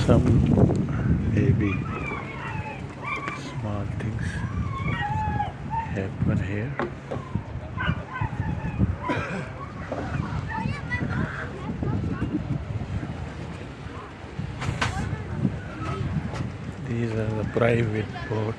some maybe small things happen here. These are the private boat.